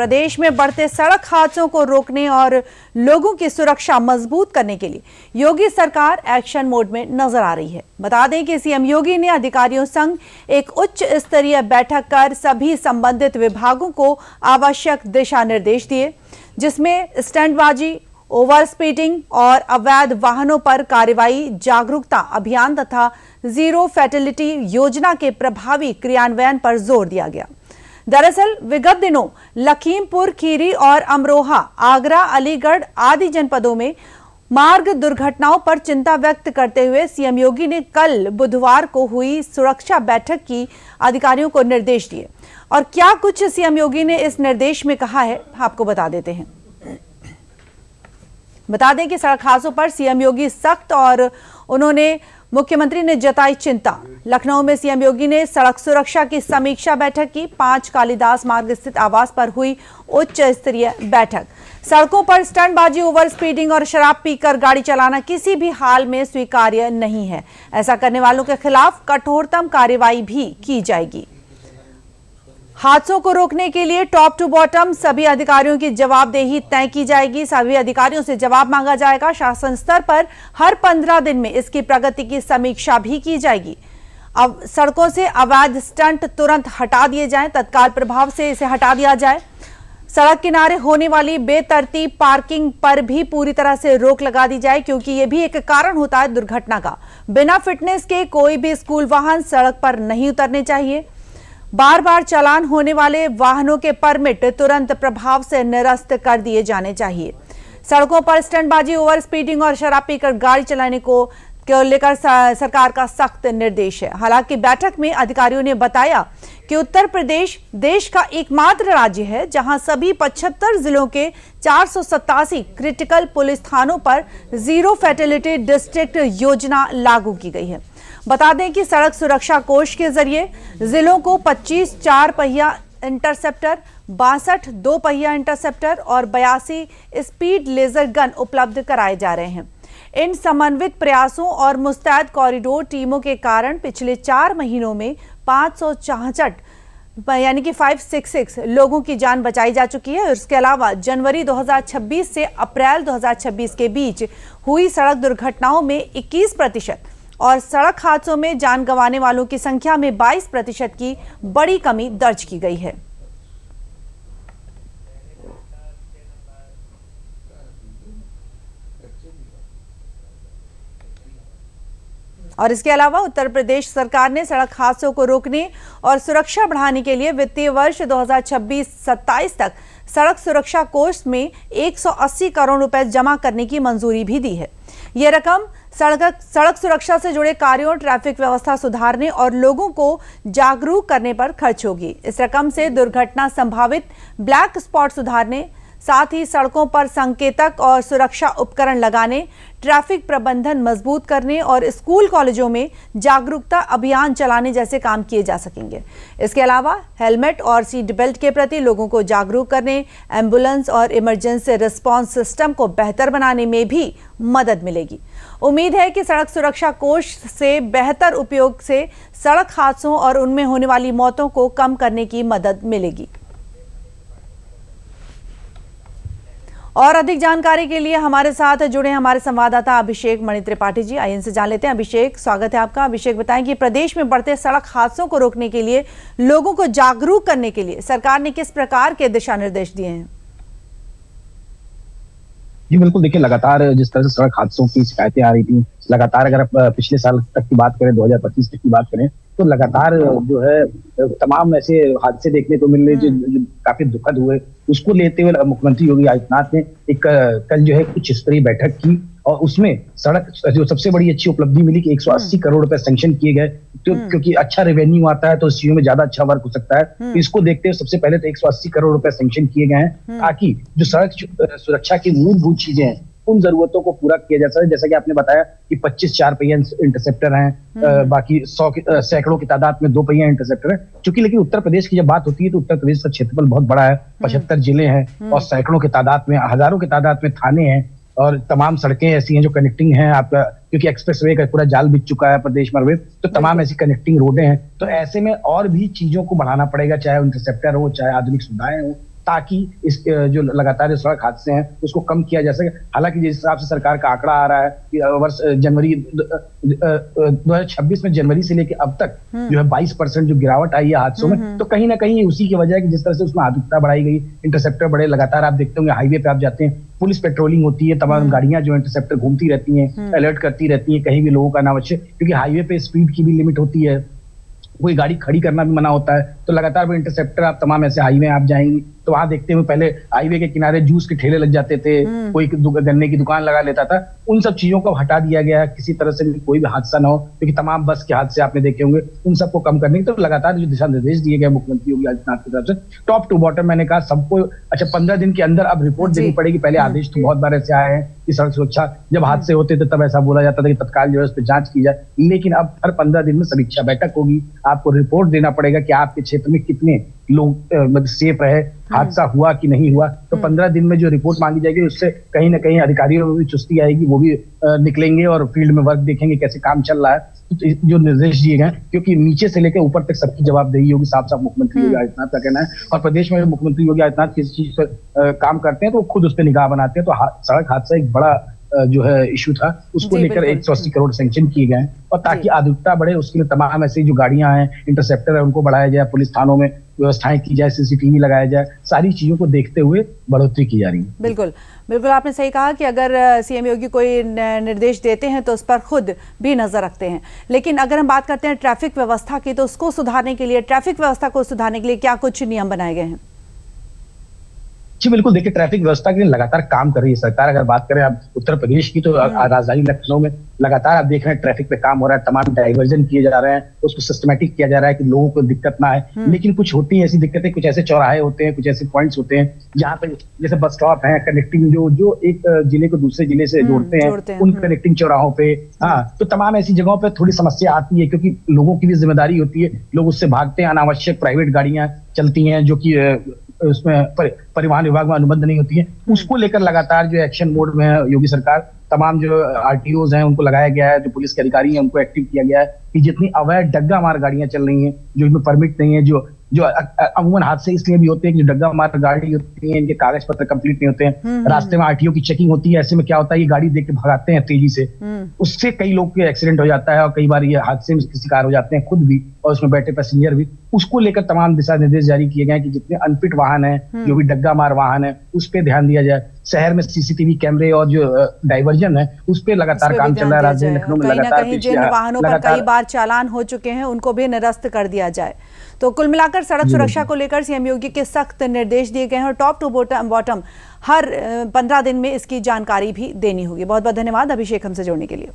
प्रदेश में बढ़ते सड़क हादसों को रोकने और लोगों की सुरक्षा मजबूत करने के लिए योगी सरकार एक्शन मोड में नजर आ रही है। बता दें कि सीएम योगी ने अधिकारियों संग एक उच्च स्तरीय बैठक कर सभी संबंधित विभागों को आवश्यक दिशा निर्देश दिए, जिसमें स्टंटबाजी, ओवर स्पीडिंग और अवैध वाहनों पर कार्रवाई, जागरूकता अभियान तथा जीरो फैटेलिटी योजना के प्रभावी क्रियान्वयन पर जोर दिया गया। दरअसल विगत दिनों लखीमपुर खीरी और अमरोहा, आगरा, अलीगढ़ आदि जनपदों में मार्ग दुर्घटनाओं पर चिंता व्यक्त करते हुए सीएम योगी ने कल बुधवार को हुई सुरक्षा बैठक की अधिकारियों को निर्देश दिए। और क्या कुछ सीएम योगी ने इस निर्देश में कहा है, आपको बता देते हैं। बता दें कि सड़क हादसों पर सीएम योगी सख्त और मुख्यमंत्री ने जताई चिंता। लखनऊ में सीएम योगी ने सड़क सुरक्षा की समीक्षा बैठक की। 5 कालिदास मार्ग स्थित आवास पर हुई उच्च स्तरीय बैठक। सड़कों पर स्टंटबाजी, ओवर स्पीडिंग और शराब पीकर गाड़ी चलाना किसी भी हाल में स्वीकार्य नहीं है। ऐसा करने वालों के खिलाफ कठोरतम कार्रवाई भी की जाएगी। हादसों को रोकने के लिए टॉप टू बॉटम सभी अधिकारियों की जवाबदेही तय की जाएगी। सभी अधिकारियों से जवाब मांगा जाएगा। शासन स्तर पर हर 15 दिन में इसकी प्रगति की समीक्षा भी की जाएगी। अब सड़कों से अवैध स्टंट तुरंत हटा दिए जाएं, तत्काल प्रभाव से इसे हटा दिया जाए। सड़क किनारे होने वाली बेतरतीब पार्किंग पर भी पूरी तरह से रोक लगा दी जाए, क्योंकि यह भी एक कारण होता है दुर्घटना का। बिना फिटनेस के कोई भी स्कूल वाहन सड़क पर नहीं उतरने चाहिए। बार बार चालान होने वाले वाहनों के परमिट तुरंत प्रभाव से निरस्त कर दिए जाने चाहिए। सड़कों पर स्टंटबाजी, ओवर स्पीडिंग और शराब पीकर गाड़ी चलाने को लेकर सरकार का सख्त निर्देश है। हालांकि बैठक में अधिकारियों ने बताया कि उत्तर प्रदेश देश का एकमात्र राज्य है जहां सभी 75 जिलों के 487 क्रिटिकल पुलिस थानों पर जीरो फैटेलिटी डिस्ट्रिक्ट योजना लागू की गई है। बता दें कि सड़क सुरक्षा कोष के जरिए जिलों को 25 4 पहिया इंटरसेप्टर, 62 2 पहिया इंटरसेप्टर और 82 स्पीड लेजर गन उपलब्ध कराए जा रहे हैं। इन समन्वित प्रयासों और मुस्तैद कॉरिडोर टीमों के कारण पिछले 4 महीनों में 566 यानी कि 566 लोगों की जान बचाई जा चुकी है। इसके अलावा जनवरी 2026 से अप्रैल 2026 के बीच हुई सड़क दुर्घटनाओं में 21% और सड़क हादसों में जान गंवाने वालों की संख्या में 22% की बड़ी कमी दर्ज की गई है। और इसके अलावा उत्तर प्रदेश सरकार ने सड़क हादसों को रोकने और सुरक्षा बढ़ाने के लिए वित्तीय वर्ष 2026-27 तक सड़क सुरक्षा कोष में 180 करोड़ रुपए जमा करने की मंजूरी भी दी है। यह रकम सड़क सुरक्षा से जुड़े कार्यों, ट्रैफिक व्यवस्था सुधारने और लोगों को जागरूक करने पर खर्च होगी। इस रकम से दुर्घटना संभावित ब्लैक स्पॉट सुधारने, साथ ही सड़कों पर संकेतक और सुरक्षा उपकरण लगाने, ट्रैफिक प्रबंधन मजबूत करने और स्कूल कॉलेजों में जागरूकता अभियान चलाने जैसे काम किए जा सकेंगे। इसके अलावा हेलमेट और सीट बेल्ट के प्रति लोगों को जागरूक करने, एम्बुलेंस और इमरजेंसी रिस्पांस सिस्टम को बेहतर बनाने में भी मदद मिलेगी। उम्मीद है कि सड़क सुरक्षा कोष से बेहतर उपयोग से सड़क हादसों और उनमें होने वाली मौतों को कम करने की मदद मिलेगी। और अधिक जानकारी के लिए हमारे साथ जुड़े हमारे संवाददाता अभिषेक मणि त्रिपाठी जी। आइए इनसे जान लेते हैं। अभिषेक, स्वागत है आपका। अभिषेक, बताएं कि प्रदेश में बढ़ते सड़क हादसों को रोकने के लिए, लोगों को जागरूक करने के लिए सरकार ने किस प्रकार के दिशा निर्देश दिए हैं? जी बिल्कुल, देखिए लगातार जिस तरह से सड़क हादसों की शिकायतें आ रही थी, लगातार अगर आप पिछले साल तक की बात करें, 2025 तक की बात करें, तो लगातार जो है तमाम ऐसे हादसे देखने को मिल रहे जो काफी दुखद हुए। उसको लेते हुए मुख्यमंत्री योगी आदित्यनाथ ने एक कल जो है उच्च स्तरीय बैठक की और उसमें सड़क जो सबसे बड़ी अच्छी उपलब्धि मिली कि 180 करोड़ रुपए सैंक्शन किए गए। तो क्योंकि अच्छा रेवेन्यू आता है तो इस चीजों में ज्यादा अच्छा वर्क हो सकता है। तो इसको देखते हुए सबसे पहले तो 180 करोड़ रुपए सैंक्शन किए गए हैं, ताकि जो सड़क सुरक्षा की मूलभूत चीजें हैं उन जरूरतों को पूरा किया जा सके। जैसा कि आपने बताया कि 25 4 पहिया इंटरसेप्टर हैं, बाकी 100 सैकड़ों की तादाद में 2 पहिया इंटरसेप्टर है। चूंकि लेकिन उत्तर प्रदेश की जब बात होती है तो उत्तर प्रदेश का क्षेत्रफल बहुत बड़ा है, 75 जिले हैं और सैकड़ों की तादाद में, हजारों की तादाद में थाने हैं और तमाम सड़कें ऐसी हैं जो कनेक्टिंग हैं आपका, क्योंकि एक्सप्रेसवे का पूरा जाल बिछ चुका है प्रदेश भर में, तो तमाम ऐसी कनेक्टिंग रोडें हैं। तो ऐसे में और भी चीजों को बढ़ाना पड़ेगा, चाहे इंटरसेप्टर हो, चाहे आधुनिक सुविधाएं हो, ताकि इस जो लगातार सड़क हादसे हैं उसको कम किया जा सके। हालांकि जिस हिसाब से सरकार का आंकड़ा आ रहा है कि वर्ष जनवरी 2026 में जनवरी से लेकर अब तक जो है 22% जो गिरावट आई है हादसों में, तो कहीं ना कहीं उसी की वजह है कि जिस तरह से उसमें आधुनिकता बढ़ाई गई, इंटरसेप्टर बढ़े। लगातार आप देखते होंगे हाईवे पे आप जाते हैं, पुलिस पेट्रोलिंग होती है, तमाम गाड़ियां जो इंटरसेप्टर घूमती रहती हैं, अलर्ट करती रहती हैं, कहीं भी लोगों का अनावश्यक, क्योंकि हाईवे पे स्पीड की भी लिमिट होती है, कोई गाड़ी खड़ी करना भी मना होता है। तो लगातार वो इंटरसेप्टर आप तमाम ऐसे हाईवे आप जाएंगे तो वहां देखते हैं पहले हाईवे के किनारे जूस के ठेले लग जाते थे, कोई गन्ने की दुकान लगा लेता था। उन सब चीजों को हटा दिया गया, किसी तरह से भी कोई भी हादसा ना हो, क्योंकि तमाम बस के हादसे आपने देखे होंगे, उन सबको कम करने के तो लगातार जो दिशा निर्देश दिए गए मुख्यमंत्री योगी आदित्यनाथ की तरफ से टॉप टू बॉटम, मैंने कहा सबको अच्छा 15 दिन के अंदर अब रिपोर्ट देनी पड़ेगी। पहले आदेश तो बहुत बार ऐसे आए हैं कि सड़क सुरक्षा जब हादसे होते थे तब ऐसा बोला जाता था कि तत्काल जो है उस पर जांच की जाए, लेकिन अब हर 15 दिन में समीक्षा बैठक होगी, आपको रिपोर्ट देना पड़ेगा कि आपके क्षेत्र में कितने लोग सेफ रहे, हादसा हुआ कि नहीं हुआ। तो 15 दिन में जो रिपोर्ट मांगी जाएगी उससे कहीं ना कहीं अधिकारियों में भी चुस्ती आएगी, वो भी निकलेंगे और फील्ड में वर्क देखेंगे कैसे काम चल रहा है। तो जो निर्देश दिए गए क्योंकि नीचे से लेकर ऊपर तक सबकी जवाबदेही होगी, साफ साफ मुख्यमंत्री योगी आदित्यनाथ का कहना है। और प्रदेश में मुख्यमंत्री योगी आदित्यनाथ किसी चीज पर काम करते हैं तो वो खुद उस पर निगाह बनाते हैं। तो सड़क हादसा एक बड़ा जो है इशू था, उसको लेकर 180 करोड़ सैंक्शन किए गए हैं, और ताकि आधुनिकता बढ़े उसके लिए तमाम ऐसी जो गाड़ियां हैं, इंटरसेप्टर है, उनको बढ़ाया जाए, पुलिस थानों में व्यवस्थाएं की जाए, सीसीटीवी लगाया जाए, सारी चीजों को देखते हुए बढ़ोतरी की जा रही है। बिल्कुल बिल्कुल, आपने सही कहा कि अगर सीएम योगी कोई निर्देश देते हैं तो उस पर खुद भी नजर रखते हैं। लेकिन अगर हम बात करते हैं ट्रैफिक व्यवस्था की, तो उसको सुधारने के लिए, ट्रैफिक व्यवस्था को सुधारने के लिए क्या कुछ नियम बनाए गए हैं? जी बिल्कुल, देखिए ट्रैफिक व्यवस्था के लिए लगातार काम कर रही है सरकार। अगर बात करें आप उत्तर प्रदेश की तो राजधानी लखनऊ में लगातार आप देख रहे हैं ट्रैफिक पे काम हो रहा है, तमाम डाइवर्जन किए जा रहे हैं, उसको सिस्टमैटिक किया जा रहा है कि लोगों को दिक्कत ना आए। लेकिन कुछ होती है ऐसी दिक्कतें, कुछ ऐसे चौराहे होते हैं, कुछ ऐसे पॉइंट्स होते हैं जहाँ पे जैसे बस स्टॉप है, कनेक्टिंग जो एक जिले को दूसरे जिले से जोड़ते हैं, उन कनेक्टिंग चौराहों पे, हाँ, तो तमाम ऐसी जगहों पे थोड़ी समस्या आती है, क्योंकि लोगों की भी जिम्मेदारी होती है, लोग उससे भागते हैं, अनावश्यक प्राइवेट गाड़ियां चलती हैं जो कि उसमें परिवहन विभाग में अनुबंध नहीं होती है। उसको लेकर लगातार जो एक्शन मोड में है योगी सरकार, तमाम जो आरटीओज हैं उनको लगाया गया है, जो पुलिस के अधिकारी हैं उनको एक्टिव किया गया है कि जितनी अवैध डग्गा मार गाड़ियां चल रही हैं, जो इनमें परमिट नहीं है, जो अमूमन हादसे इसलिए भी होते हैं कि जो डग्गा मार गाड़ी होती है इनके कागज पत्र कंप्लीट नहीं होते हैं, रास्ते में आरटीओ की चेकिंग होती है, ऐसे में क्या होता है ये गाड़ी देख के भगाते हैं तेजी से, उससे कई लोग के एक्सीडेंट हो जाता है और कई बार ये हादसे में शिकार हो जाते हैं खुद भी और उसमें बैठे पैसेंजर भी। उसको लेकर तमाम दिशा निर्देश जारी किए गए हैं कि जितने अनफिट वाहन है, जो भी डग्गा मार वाहन है, उस पर ध्यान दिया जाए। शहर में सीसीटीवी कैमरे और जो डाइवर्जन है उस पर लगातार काम चल रहा है। राजधानी लखनऊ में लगातार जिन वाहनों पर कई बार चालान हो चुके हैं उनको भी निरस्त कर दिया जाए। तो कुल मिलाकर सड़क सुरक्षा को लेकर सीएम योगी के सख्त निर्देश दिए गए हैं और टॉप टू बॉटम हर 15 दिन में इसकी जानकारी भी देनी होगी। बहुत बहुत धन्यवाद अभिषेक हमसे जुड़ने के लिए।